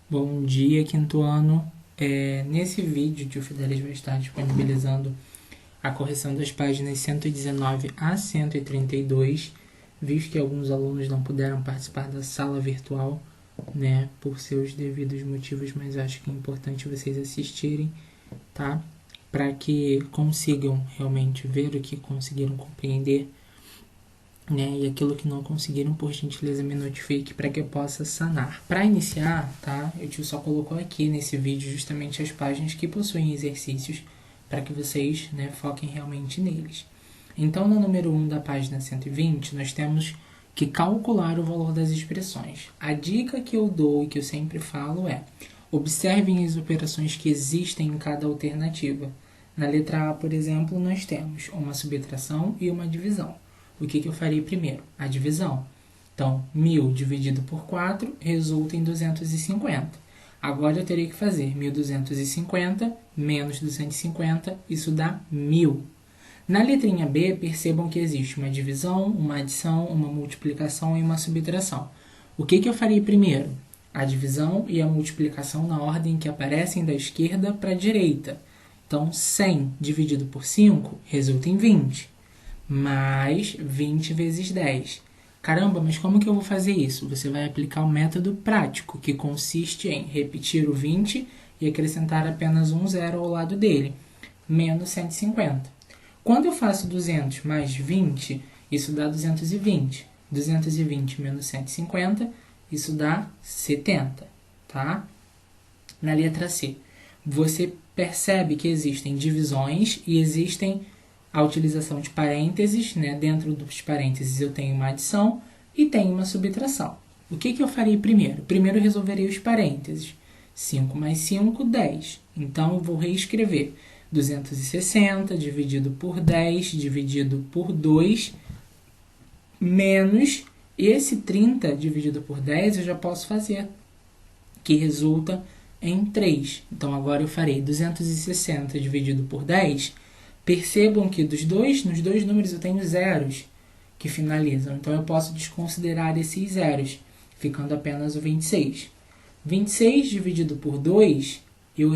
Bom dia, quinto ano. Nesse vídeo, o tio Fidelis vai estar disponibilizando a correção das páginas 119 a 132, visto que alguns alunos não puderam participar da sala virtual, né, por seus devidos motivos, mas acho que é importante vocês assistirem, tá? Para que consigam realmente ver o que conseguiram compreender, né? E aquilo que não conseguiram, por gentileza, me notifique para que eu possa sanar. Para iniciar, tá? O tio só colocou aqui nesse vídeo justamente as páginas que possuem exercícios para que vocês, né, foquem realmente neles. Então, no número 1 da página 120, nós temos que calcular o valor das expressões. A dica que eu dou e que eu sempre falo é: observem as operações que existem em cada alternativa. Na letra A, por exemplo, nós temos uma subtração e uma divisão. O que eu farei primeiro? A divisão. Então, 1.000 dividido por 4 resulta em 250. Agora eu terei que fazer 1.250 menos 250, isso dá 1.000. Na letrinha B, percebam que existe uma divisão, uma adição, uma multiplicação e uma subtração. O que eu farei primeiro? A divisão e a multiplicação na ordem que aparecem da esquerda para a direita. Então, 100 dividido por 5 resulta em 20. Mais 20 vezes 10. Caramba, mas como que eu vou fazer isso? Você vai aplicar o método prático, que consiste em repetir o 20 e acrescentar apenas um zero ao lado dele, menos 150. Quando eu faço 200 mais 20, isso dá 220. 220 menos 150, isso dá 70, tá? Na letra C, você percebe que existem divisões e existem a utilização de parênteses, né? Dentro dos parênteses eu tenho uma adição e tenho uma subtração. O que eu farei primeiro? Primeiro eu resolverei os parênteses. 5 mais 5, 10. Então eu vou reescrever 260 dividido por 10 dividido por 2 menos esse 30 dividido por 10 eu já posso fazer, que resulta em 3. Então agora eu farei 260 dividido por 10. Percebam que nos dois números eu tenho zeros que finalizam. Então eu posso desconsiderar esses zeros, ficando apenas o 26. 26 dividido por 2, eu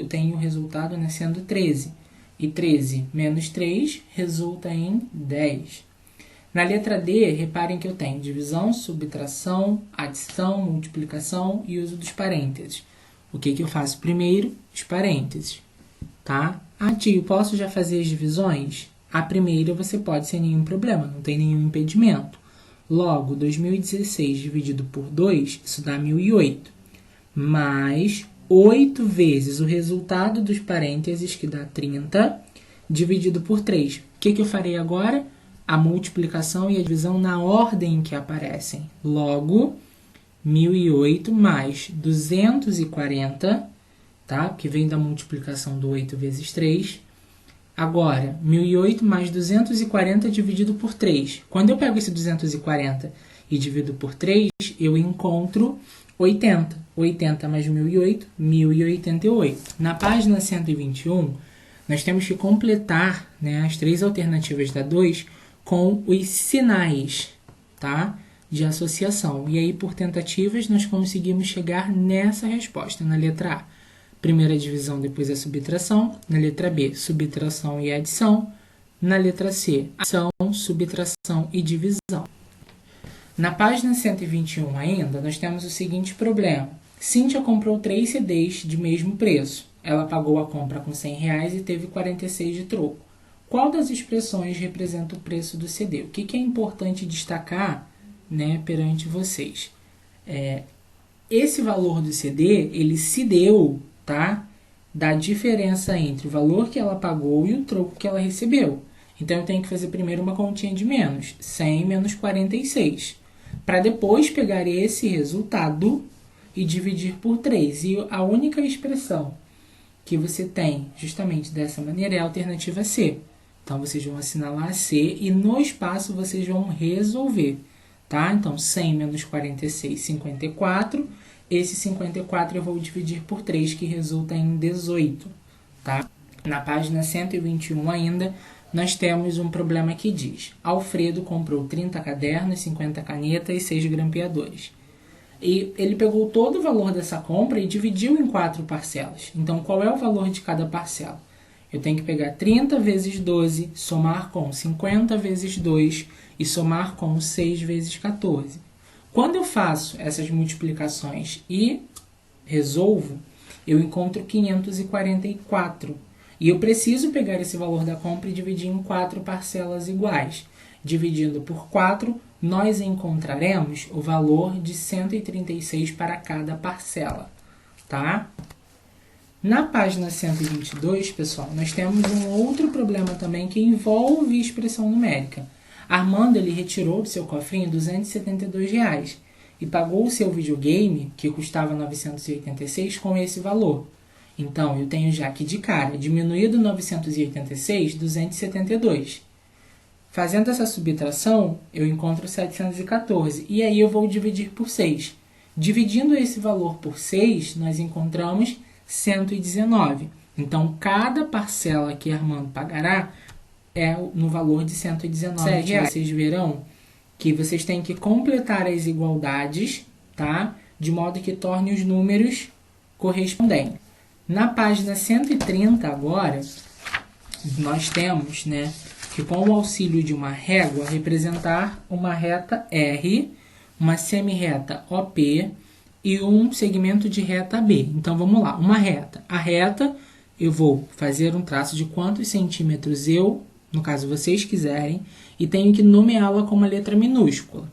tenho o resultado, né, sendo 13. E 13 menos 3 resulta em 10. Na letra D, reparem que eu tenho divisão, subtração, adição, multiplicação e uso dos parênteses. O que eu faço primeiro? Os parênteses. Tá? Ah, tio, posso já fazer as divisões? A primeira você pode sem nenhum problema, não tem nenhum impedimento. Logo, 2016 dividido por 2, isso dá 1008. Mais 8 vezes o resultado dos parênteses, que dá 30, dividido por 3. O que eu farei agora? A multiplicação e a divisão na ordem em que aparecem. Logo, 1008 mais 240, tá? Porque vem da multiplicação do 8 vezes 3. Agora, 1008 mais 240 dividido por 3. Quando eu pego esse 240 e divido por 3, eu encontro 80. 80 mais 1008, 1088. Na página 121, nós temos que completar, né, as três alternativas da 2 com os sinais, tá, de associação. E aí, por tentativas, nós conseguimos chegar nessa resposta, na letra A. Primeira divisão, depois a subtração. Na letra B, subtração e adição. Na letra C, adição, subtração e divisão. Na página 121 ainda, nós temos o seguinte problema. Cíntia comprou 3 CDs de mesmo preço. Ela pagou a compra com R$100 e teve 46 de troco. Qual das expressões representa o preço do CD? O que é importante destacar, né, perante vocês? Esse valor do CD, ele se deu, tá, da diferença entre o valor que ela pagou e o troco que ela recebeu. Então, eu tenho que fazer primeiro uma continha de menos. 100 menos 46. Para depois pegar esse resultado e dividir por 3. E a única expressão que você tem justamente dessa maneira é a alternativa C. Então, vocês vão assinalar a C e no espaço vocês vão resolver. Tá? Então, 100 menos 46, 54. Esse 54 eu vou dividir por 3, que resulta em 18. Tá? Na página 121 ainda, nós temos um problema que diz: Alfredo comprou 30 cadernos, 50 canetas e 6 grampeadores. E ele pegou todo o valor dessa compra e dividiu em 4 parcelas. Então, qual é o valor de cada parcela? Eu tenho que pegar 30 vezes 12, somar com 50 vezes 2 e somar com 6 vezes 14. Quando eu faço essas multiplicações e resolvo, eu encontro 544. E eu preciso pegar esse valor da compra e dividir em 4 parcelas iguais. Dividindo por 4, nós encontraremos o valor de 136 para cada parcela, tá? Na página 122, pessoal, nós temos um outro problema também que envolve expressão numérica. Armando, ele retirou do seu cofrinho R$ 272 e pagou o seu videogame, que custava 986, com esse valor. Então, eu tenho já aqui de cara, diminuído 986, 272. Fazendo essa subtração, eu encontro 714, e aí eu vou dividir por 6. Dividindo esse valor por 6, nós encontramos 119. Então, cada parcela que Armando pagará é no valor de 119 reais. Vocês verão que vocês têm que completar as igualdades, tá? De modo que torne os números correspondentes. Na página 130 agora, nós temos, né, que com o auxílio de uma régua representar uma reta R, uma semi-reta OP e um segmento de reta B. Então vamos lá, uma reta. A reta, eu vou fazer um traço de quantos centímetros eu, no caso vocês quiserem, e tenho que nomeá-la com uma letra minúscula.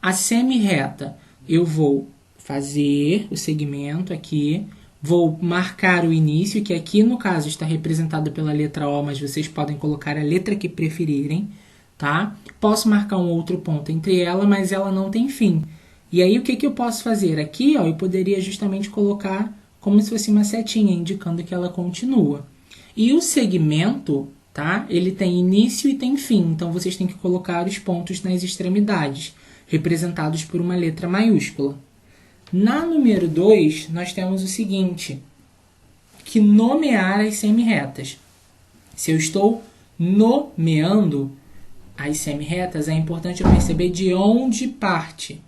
A semi-reta, eu vou fazer o segmento aqui, vou marcar o início, que aqui no caso está representado pela letra O, mas vocês podem colocar a letra que preferirem, tá? Posso marcar um outro ponto entre ela, mas ela não tem fim. E aí o que eu posso fazer? Aqui, ó, eu poderia justamente colocar como se fosse uma setinha, indicando que ela continua. E o segmento, tá? Ele tem início e tem fim, então vocês têm que colocar os pontos nas extremidades, representados por uma letra maiúscula. Na número 2, nós temos o seguinte, que nomear as semi-retas. Se eu estou nomeando as semi-retas, é importante eu perceber de onde parte.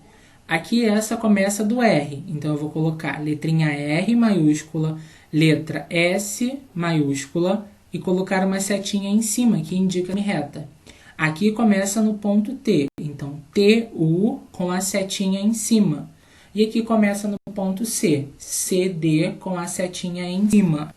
Aqui essa começa do R, então eu vou colocar letrinha R maiúscula, letra S maiúscula e colocar uma setinha em cima que indica a reta. Aqui começa no ponto T, então TU com a setinha em cima. E aqui começa no ponto C, CD com a setinha em cima.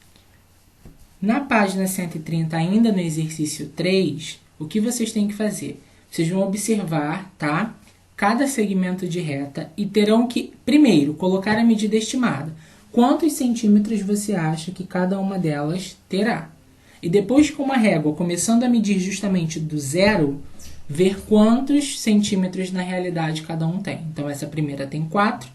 Na página 130, ainda no exercício 3, o que vocês têm que fazer? Vocês vão observar, tá? Cada segmento de reta e terão que, primeiro, colocar a medida estimada. Quantos centímetros você acha que cada uma delas terá? E depois, com uma régua, começando a medir justamente do zero, ver quantos centímetros na realidade cada um tem. Então, essa primeira tem 4,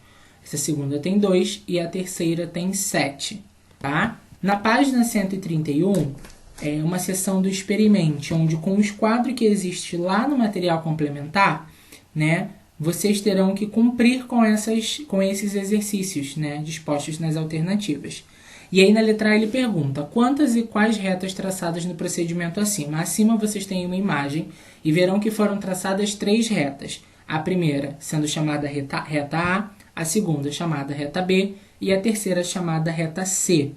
essa segunda tem 2 e a terceira tem 7. Tá? Na página 131, é uma seção do experimente, onde com os quadros que existe lá no material complementar, né, vocês terão que cumprir com esses exercícios, né, dispostos nas alternativas. E aí na letra A ele pergunta, quantas e quais retas traçadas no procedimento acima? Acima vocês têm uma imagem e verão que foram traçadas 3 retas. A primeira sendo chamada reta A, a segunda chamada reta B e a terceira chamada reta C.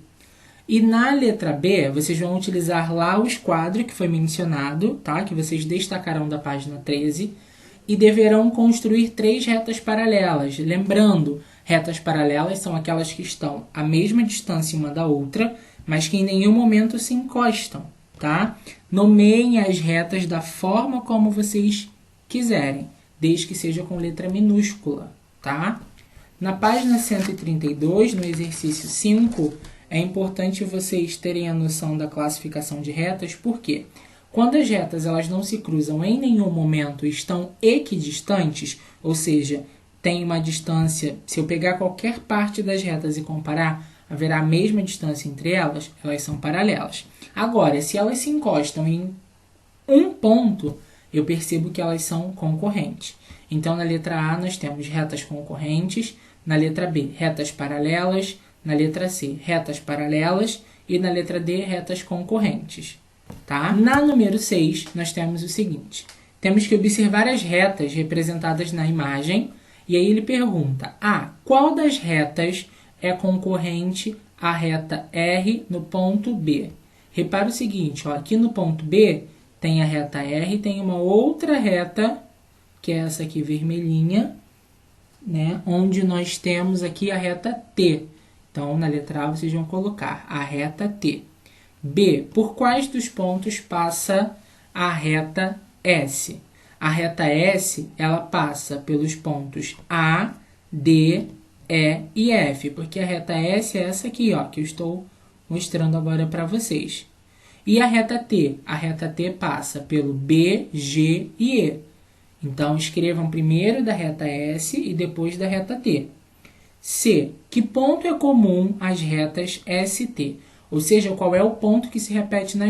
E na letra B, vocês vão utilizar lá os quadros que foi mencionado, tá? Que vocês destacarão da página 13, e deverão construir 3 retas paralelas. Lembrando, retas paralelas são aquelas que estão à mesma distância uma da outra, mas que em nenhum momento se encostam, tá? Nomeiem as retas da forma como vocês quiserem, desde que seja com letra minúscula, tá? Na página 132, no exercício 5, é importante vocês terem a noção da classificação de retas, porque quando as retas elas não se cruzam em nenhum momento e estão equidistantes, ou seja, tem uma distância, se eu pegar qualquer parte das retas e comparar, haverá a mesma distância entre elas, elas são paralelas. Agora, se elas se encostam em um ponto, eu percebo que elas são concorrentes. Então, na letra A, nós temos retas concorrentes, na letra B, retas paralelas, na letra C, retas paralelas e na letra D, retas concorrentes. Tá? Na número 6, nós temos o seguinte. Temos que observar as retas representadas na imagem E aí ele pergunta, qual das retas é concorrente à reta R no ponto B? Repara o seguinte, ó, aqui no ponto B tem a reta R, tem uma outra reta, que é essa aqui vermelhinha, né, onde nós temos aqui a reta T. Então, na letra A, vocês vão colocar a reta T. B, por quais dos pontos passa a reta S? A reta S, ela passa pelos pontos A, D, E e F, porque a reta S é essa aqui, ó, que eu estou mostrando agora para vocês. E a reta T? A reta T passa pelo B, G e E. Então, escrevam primeiro da reta S e depois da reta T. C. Que ponto é comum às retas ST? Ou seja, qual é o ponto que se repete nas